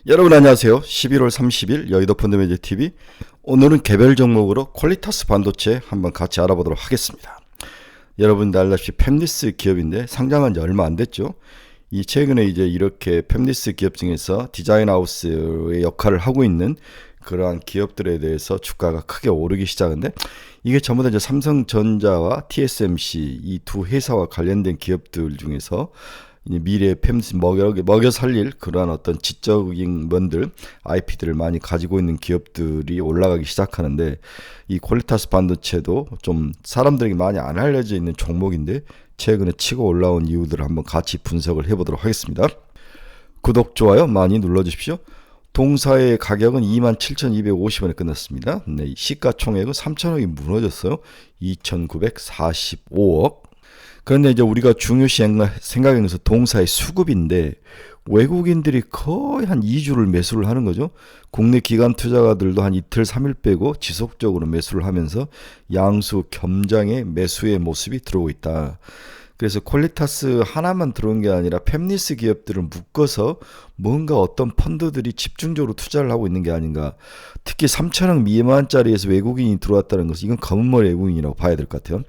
여러분 안녕하세요. 11월 30일 여의도 펀드매니저 TV. 오늘은 개별 종목으로 퀄리타스 반도체 한번 같이 알아보도록 하겠습니다. 여러분들 알다시피 팹리스 기업인데 상장한 지 얼마 안 됐죠. 이 최근에 이제 이렇게 팹리스 기업 중에서 디자인 하우스의 역할을 하고 있는 그러한 기업들에 대해서 주가가 크게 오르기 시작한데, 이게 전부 다 이제 삼성전자와 TSMC 이 두 회사와 관련된 기업들 중에서 미래의 팹리스 먹여 살릴 그러한 어떤 지적인 면들, IP들을 많이 가지고 있는 기업들이 올라가기 시작하는데, 이 퀄리타스 반도체도 좀 사람들에게 많이 안 알려져 있는 종목인데 최근에 치고 올라온 이유들을 한번 같이 분석을 해보도록 하겠습니다. 구독, 좋아요 많이 눌러주십시오. 동사의 가격은 27,250원에 끝났습니다. 네, 시가총액은 3천억이 무너졌어요. 2,945억. 그런데 이제 우리가 중요시 생각하는 것은 동사의 수급인데, 외국인들이 거의 한 2주를 매수를 하는 거죠. 국내 기관 투자가들도 한 이틀 3일 빼고 지속적으로 매수를 하면서 양수 겸장의 매수의 모습이 들어오고 있다. 그래서 퀄리타스 하나만 들어온 게 아니라 팹리스 기업들을 묶어서 뭔가 어떤 펀드들이 집중적으로 투자를 하고 있는 게 아닌가. 특히 3천억 미만짜리에서 외국인이 들어왔다는 것은 이건 검은머리 외국인이라고 봐야 될 것 같아요.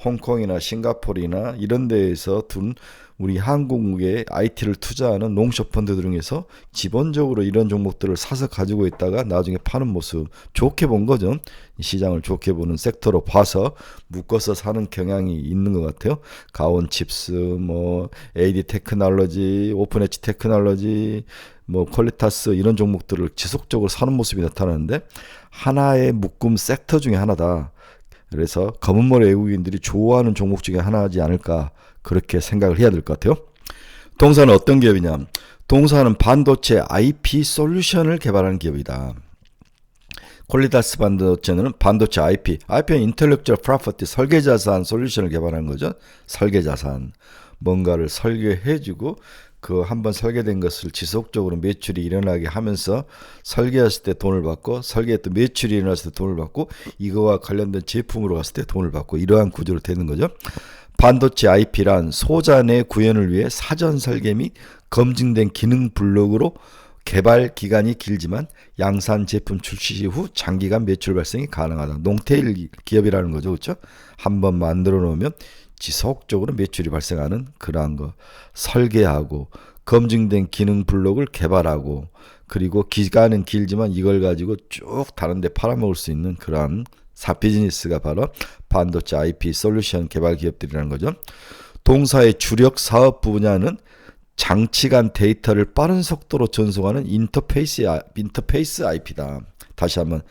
홍콩이나 싱가포르나 이런 데에서 둔 우리 한국의 IT를 투자하는 롱숏 펀드 중에서 기본적으로 이런 종목들을 사서 가지고 있다가 나중에 파는 모습 좋게 본 거죠. 시장을 좋게 보는 섹터로 봐서 묶어서 사는 경향이 있는 것 같아요. 가온칩스, AD 테크놀로지, 오픈 엣지 테크놀로지, 퀄리타스 이런 종목들을 지속적으로 사는 모습이 나타나는데, 하나의 묶음 섹터 중에 하나다. 그래서 검은머리 외국인들이 좋아하는 종목 중에 하나지 않을까, 그렇게 생각을 해야 될 것 같아요. 동사는 어떤 기업이냐? 동사는 반도체 IP 솔루션을 개발하는 기업이다. 퀄리타스 반도체는 반도체 IP는 인텔렉츄얼 프로퍼티, 설계자산 솔루션을 개발하는 거죠. 설계자산, 뭔가를 설계해주고 그 한번 설계된 것을 지속적으로 매출이 일어나게 하면서 설계했을 때 돈을 받고, 설계했던 매출이 일어났을 때 돈을 받고, 이거와 관련된 제품으로 갔을 때 돈을 받고, 이러한 구조로 되는 거죠. 반도체 IP란 소자 내 구현을 위해 사전 설계 및 검증된 기능 블록으로 개발 기간이 길지만 양산 제품 출시 후 장기간 매출 발생이 가능하다. 롱테일 기업이라는 거죠. 그렇죠? 한번 만들어 놓으면 지속적으로 매출이 발생하는 그러한 거. 설계하고 검증된 기능 블록을 개발하고, 그리고 기간은 길지만 이걸 가지고 쭉 다른 데 팔아먹을 수 있는 그러한 비즈니스가 바로 반도체 IP 솔루션 개발 기업들이라는 거죠. 동사의 주력 사업 분야는 장치 간 데이터를 빠른 속도로 전송하는 인터페이스 IP다. 다시 한번,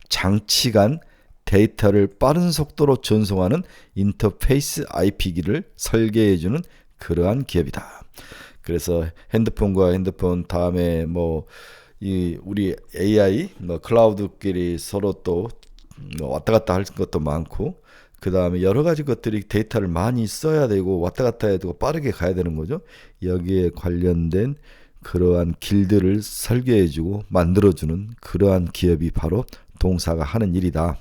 장치 간 데이터를 빠른 속도로 전송하는 인터페이스 IP기를 설계해주는 그러한 기업이다. 그래서 핸드폰과 핸드폰 다음에 우리 AI 클라우드끼리 서로 또 왔다 갔다 할 것도 많고, 그 다음에 여러 가지 것들이 데이터를 많이 써야 되고 왔다 갔다 해야 되고 빠르게 가야 되는 거죠. 여기에 관련된 그러한 길들을 설계해주고 만들어주는 그러한 기업이 바로 동사가 하는 일이다.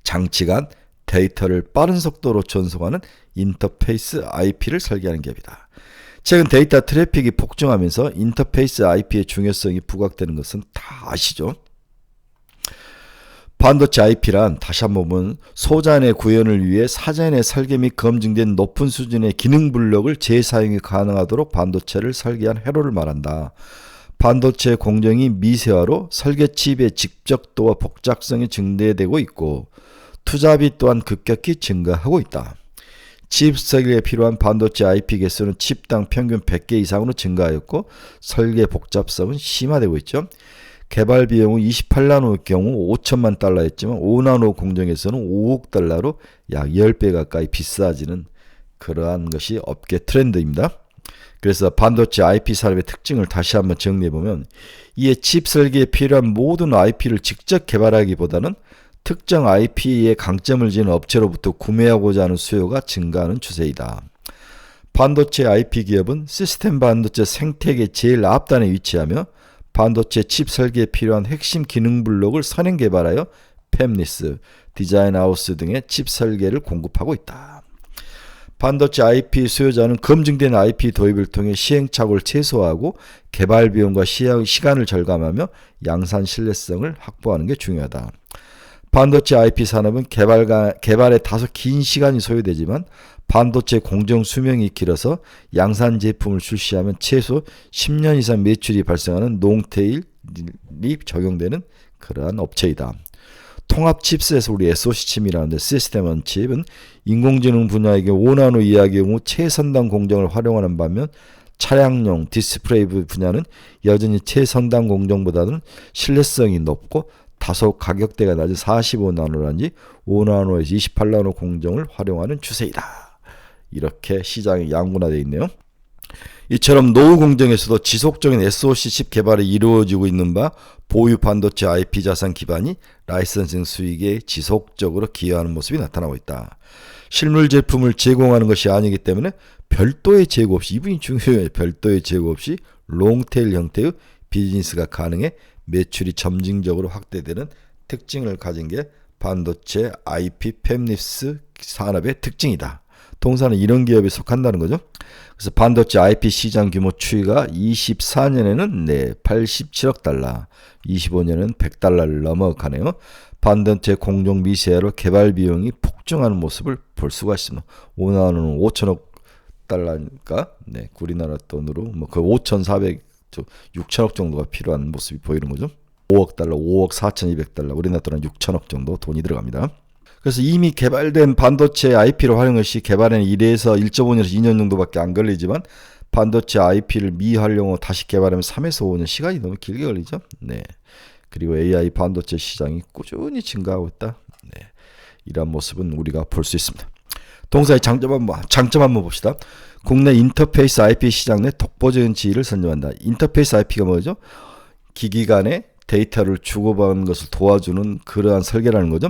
장치간 데이터를 빠른 속도로 전송하는 인터페이스 IP를 설계하는 기업이다. 최근 데이터 트래픽이 폭증하면서 인터페이스 IP의 중요성이 부각되는 것은 다 아시죠? 반도체 IP란 다시 한번 보면 소자 내 구현을 위해 사전에 설계 및 검증된 높은 수준의 기능 블록을 재사용이 가능하도록 반도체를 설계한 회로를 말한다. 반도체 공정이 미세화로 설계 칩의 직접도와 복잡성이 증대되고 있고, 투자비 또한 급격히 증가하고 있다. 칩 설계에 필요한 반도체 IP 개수는 칩당 평균 100개 이상으로 증가하였고, 설계 복잡성은 심화되고 있죠. 개발 비용은 28나노의 경우 5천만 달러였지만 5나노 공정에서는 5억 달러로 약 10배 가까이 비싸지는 그러한 것이 업계 트렌드입니다. 그래서 반도체 IP 산업의 특징을 다시 한번 정리해보면, 이에 칩 설계에 필요한 모든 IP를 직접 개발하기보다는 특정 IP의 강점을 지닌 업체로부터 구매하고자 하는 수요가 증가하는 추세이다. 반도체 IP 기업은 시스템 반도체 생태계 제일 앞단에 위치하며 반도체 칩 설계에 필요한 핵심 기능 블록을 선행 개발하여 팹리스, 디자인 하우스 등의 칩 설계를 공급하고 있다. 반도체 IP 수요자는 검증된 IP 도입을 통해 시행착오를 최소화하고 개발 비용과 시간을 절감하며 양산 신뢰성을 확보하는 게 중요하다. 반도체 IP 산업은 개발에 다소 긴 시간이 소요되지만 반도체 공정 수명이 길어서 양산 제품을 출시하면 최소 10년 이상 매출이 발생하는 롱테일이 적용되는 그러한 업체이다. 통합 칩셋에서 우리 SoC 칩이라는데 시스템 온 칩은 인공지능 분야의 5나노 이하의 경우 최선단 공정을 활용하는 반면 차량용 디스플레이 분야는 여전히 최선단 공정보다는 신뢰성이 높고 다소 가격대가 낮은 45나노라든지 5나노에서 28나노 공정을 활용하는 추세이다. 이렇게 시장이 양분화되어 있네요. 이처럼 노후 공정에서도 지속적인 SoC 칩 개발이 이루어지고 있는 바 보유 반도체 IP 자산 기반이 라이선싱 수익에 지속적으로 기여하는 모습이 나타나고 있다. 실물 제품을 제공하는 것이 아니기 때문에 별도의 재고 없이, 이분이 중요해요. 별도의 재고 없이 롱테일 형태의 비즈니스가 가능해 매출이 점진적으로 확대되는 특징을 가진 게 반도체 IP 팹립스 산업의 특징이다. 동사는 이런 기업에 속한다는 거죠. 그래서 반도체 IP 시장 규모 추이가 24년에는 87억 달러, 25년에는 100달러를 넘어가네요. 반도체 공정 미세화로 개발 비용이 폭증하는 모습을 볼 수가 있습니다. 5나노는 5천억 달러니까 우리나라 돈으로 그 5,400, 6천억 정도가 필요한 모습이 보이는 거죠. 5억 달러, 5억 4,200달러, 우리나라 돈은 6천억 정도 돈이 들어갑니다. 그래서 이미 개발된 반도체 IP를 활용할 시 개발에는 1에서 1.5년에서 2년 정도밖에 안 걸리지만 반도체 IP를 미활용으로 다시 개발하면 3에서 5년 시간이 너무 길게 걸리죠. 그리고 AI 반도체 시장이 꾸준히 증가하고 있다. 이런 모습은 우리가 볼 수 있습니다. 동사의 장점 한번 봅시다. 국내 인터페이스 IP 시장 내 독보적인 지위를 선점한다. 인터페이스 IP가 뭐죠? 기기 간의 데이터를 주고받는 것을 도와주는 그러한 설계라는 거죠.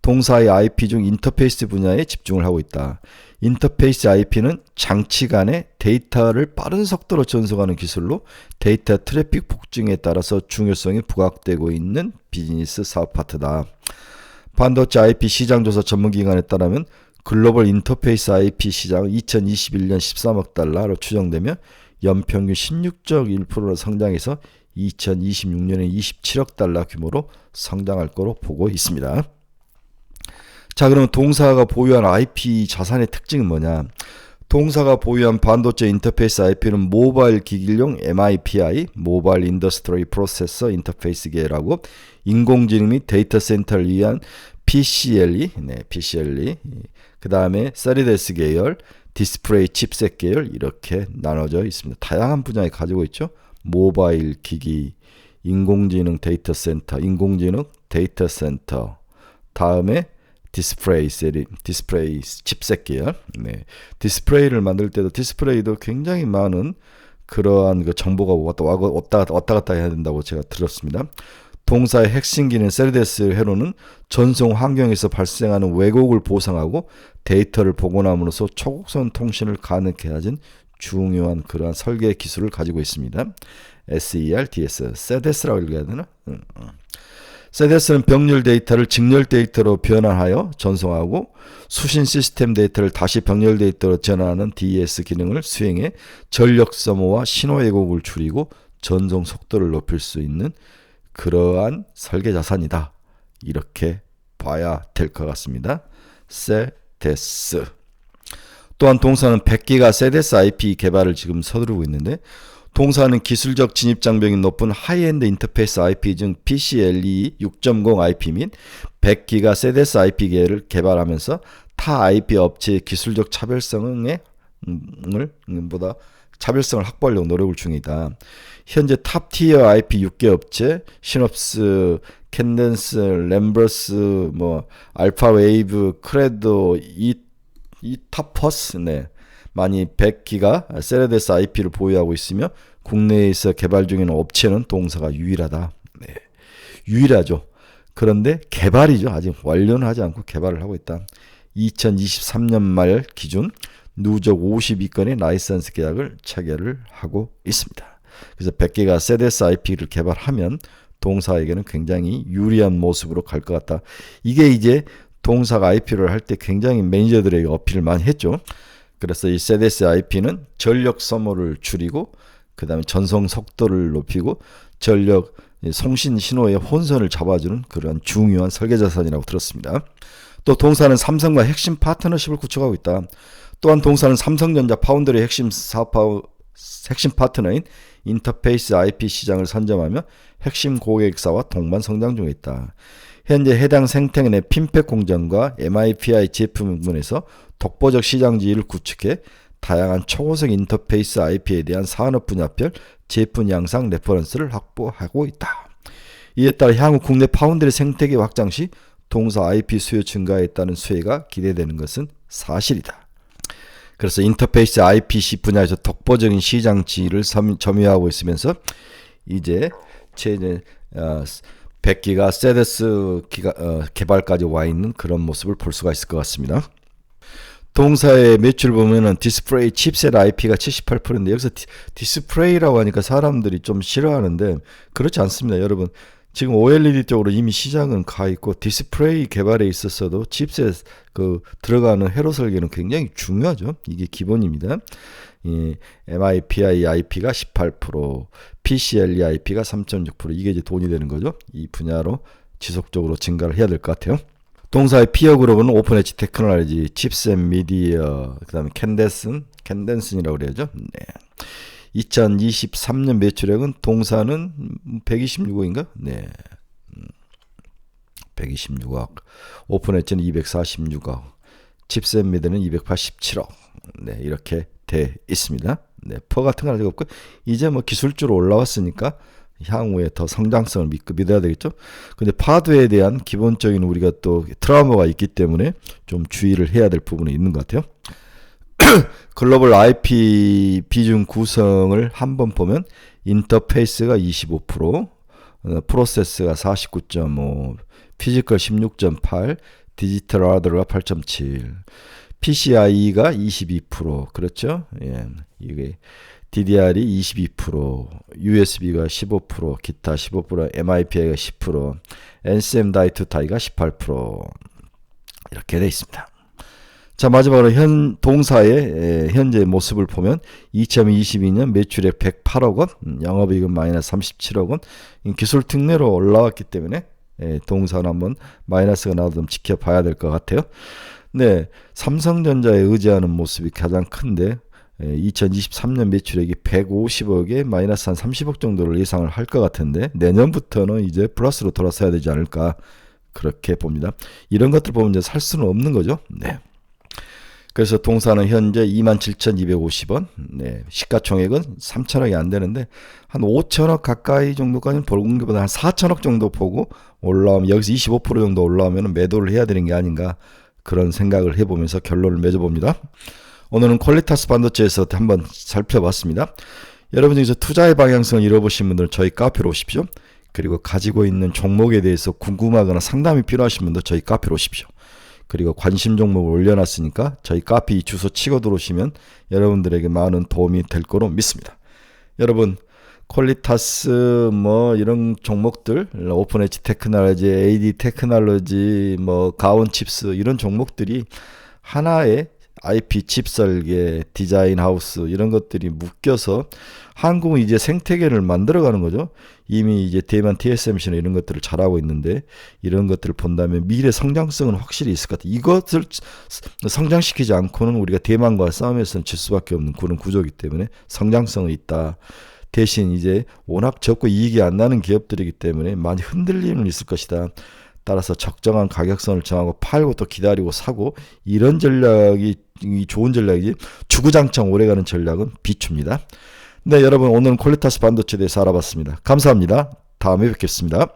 동사의 IP 중 인터페이스 분야에 집중을 하고 있다. 인터페이스 IP는 장치 간의 데이터를 빠른 속도로 전송하는 기술로 데이터 트래픽 폭증에 따라서 중요성이 부각되고 있는 비즈니스 사업 파트다. 반도체 IP 시장조사 전문기관에 따르면 글로벌 인터페이스 IP 시장은 2021년 13억 달러로 추정되며 연평균 16.1%로 성장해서 2026년에 27억 달러 규모로 성장할 거로 보고 있습니다. 자, 그러면 동사가 보유한 IP 자산의 특징은 뭐냐? 동사가 보유한 반도체 인터페이스 IP는 모바일 기기용 MIPI, 모바일 인더스트리 프로세서 인터페이스계라고 인공지능 및 데이터 센터를 위한 PCLE, PCLE, 그 다음에 세리데스 계열, 디스플레이 칩셋 계열 이렇게 나눠져 있습니다. 다양한 분야에 가지고 있죠. 모바일 기기, 인공지능 데이터 센터, 인공지능 데이터 센터, 다음에 디스플레이 칩셋 계열. 디스플레이를 만들 때도 디스플레이도 굉장히 많은 그러한 그 정보가 왔다 갔다 해야 된다고 제가 들었습니다. 동사의 핵심 기능 세리데스 회로는 전송 환경에서 발생하는 왜곡을 보상하고 데이터를 복원함으로써 초곡선 통신을 가능케 하는 중요한 그러한 설계 기술을 가지고 있습니다. SERDS, 세데스라고 읽어야 되나? 세데스는 병렬 데이터를 직렬 데이터로 변환하여 전송하고 수신 시스템 데이터를 다시 병렬 데이터로 전환하는 DS 기능을 수행해 전력 소모와 신호 왜곡을 줄이고 전송 속도를 높일 수 있는 그러한 설계 자산이다. 이렇게 봐야 될 것 같습니다. 세데스. 또한 동사는 100기가 세데스 IP 개발을 지금 서두르고 있는데 동사는 기술적 진입 장벽이 높은 하이엔드 인터페이스 IP 중 PCLE 6.0 IP 및 100기가 세데스 IP 계를 개발하면서 타 IP 업체의 기술적 차별성을 확보하려고 노력을 중이다. 현재 탑티어 IP 6개 업체, 시놉스, 캔덴스, 램버스, 알파웨이브, 크레도, 이타퍼스, 많이 100기가 세데스 IP를 보유하고 있으며 국내에서 개발 중인 업체는 동사가 유일하다. 유일하죠. 그런데 개발이죠. 아직 완료는 하지 않고 개발을 하고 있다. 2023년 말 기준 누적 52건의 라이선스 계약을 체결을 하고 있습니다. 그래서 100개가 세데스 IP를 개발하면 동사에게는 굉장히 유리한 모습으로 갈 것 같다. 이게 이제 동사가 IP를 할 때 굉장히 매니저들에게 어필을 많이 했죠. 그래서 이 ZSIP는 전력 소모를 줄이고 그 다음에 전송 속도를 높이고 전력 송신 신호의 혼선을 잡아주는 그런 중요한 설계 자산이라고 들었습니다. 또 동사는 삼성과 핵심 파트너십을 구축하고 있다. 또한 동사는 삼성전자 파운드리 핵심 파트너인 인터페이스 IP 시장을 선점하며 핵심 고객사와 동반 성장 중에 있다. 현재 해당 생태계 내 핀팩 공정과 MIPI 제품군에서 독보적 시장 지위를 구축해 다양한 초고속 인터페이스 IP에 대한 산업 분야별 제품 양상 레퍼런스를 확보하고 있다. 이에 따라 향후 국내 파운드리 생태계 확장 시 동사 IP 수요 증가에 따른 수혜가 기대되는 것은 사실이다. 그래서 인터페이스 IPC 분야에서 독보적인 시장 지위를 점유하고 있으면서 이제 최대 100기가 세데스 개발까지 와 있는 그런 모습을 볼 수가 있을 것 같습니다. 동사의 매출 보면은 디스플레이 칩셋 IP가 78%인데 여기서 디스플레이라고 하니까 사람들이 좀 싫어하는데 그렇지 않습니다. 여러분 지금 OLED 쪽으로 이미 시장은 가 있고 디스플레이 개발에 있어서도 칩셋 들어가는 회로 설계는 굉장히 중요하죠. 이게 기본입니다. MIPI IP가 18%, PCLE IP가 3.6% 이게 이제 돈이 되는 거죠. 이 분야로 지속적으로 증가를 해야 될 것 같아요. 동사의 피어 그룹은 오픈 엣지 테크놀로지, 칩셋 미디어, 그다음에 캔덴슨이라고 그래야죠. 네. 2023년 매출액은 동사는 126억인가? 네. 126억. 오픈 엣지는 246억. 칩셋 미디어는 287억. 네, 이렇게 돼 있습니다. 네, 퍼 같은 건 아직 없고 이제 뭐 기술주로 올라왔으니까 향후에 더 성장성을 믿어야 되겠죠. 근데 파드에 대한 기본적인 우리가 또 트라우마가 있기 때문에 좀 주의를 해야 될 부분이 있는 것 같아요. 글로벌 IP 비중 구성을 한번 보면 인터페이스가 25%, 프로세스가 49.5, 피지컬 16.8, 디지털 하드웨어가 8.7, PCIe가 22%, 그렇죠? 예, 이게 DDR이 22%, USB가 15%, 기타 15%, MIPI가 10%, NCM 다이 투 타이가 18% 이렇게 되어 있습니다. 자, 마지막으로 동사의 현재 모습을 보면 2022년 매출액 108억 원, 영업이익은 마이너스 37억 원, 기술 특례로 올라왔기 때문에 동사는 한번 마이너스가 나와도 좀 지켜봐야 될 것 같아요. 네, 삼성전자에 의지하는 모습이 가장 큰데 2023년 매출액이 150억에 마이너스 한 30억 정도를 예상을 할 것 같은데 내년부터는 이제 플러스로 돌아서야 되지 않을까 그렇게 봅니다. 이런 것들 보면 이제 살 수는 없는 거죠. 네. 그래서 동사는 현재 27,250원, 네, 시가총액은 3천억이 안 되는데 한 5천억 가까이 정도까지는 보는 것보다 한 4천억 정도 보고 올라오면 여기서 25% 정도 올라오면 매도를 해야 되는 게 아닌가 그런 생각을 해보면서 결론을 맺어봅니다. 오늘은 퀄리타스 반도체에서 한번 살펴봤습니다. 여러분 중에서 투자의 방향성을 잃어보신 분들은 저희 카페로 오십시오. 그리고 가지고 있는 종목에 대해서 궁금하거나 상담이 필요하신 분들 저희 카페로 오십시오. 그리고 관심 종목을 올려놨으니까 저희 카페 이 주소 치고 들어오시면 여러분들에게 많은 도움이 될 거로 믿습니다. 여러분 퀄리타스 뭐 이런 종목들 오픈 엣지 테크놀로지, AD 테크놀로지, 뭐 가온 칩스 이런 종목들이 하나의 IP 칩 설계, 디자인 하우스 이런 것들이 묶여서 한국은 이제 생태계를 만들어가는 거죠. 이미 이제 대만 TSMC는 이런 것들을 잘하고 있는데 이런 것들을 본다면 미래 성장성은 확실히 있을 것 같아요. 이것을 성장시키지 않고는 우리가 대만과 싸움에서는 질 수밖에 없는 그런 구조이기 때문에 성장성은 있다. 대신 이제 워낙 적고 이익이 안 나는 기업들이기 때문에 많이 흔들림은 있을 것이다. 따라서 적정한 가격선을 정하고 팔고 또 기다리고 사고 이런 전략이 좋은 전략이지 주구장창 오래가는 전략은 비춥니다. 네, 여러분 오늘은 퀄리타스 반도체에 대해서 알아봤습니다. 감사합니다. 다음에 뵙겠습니다.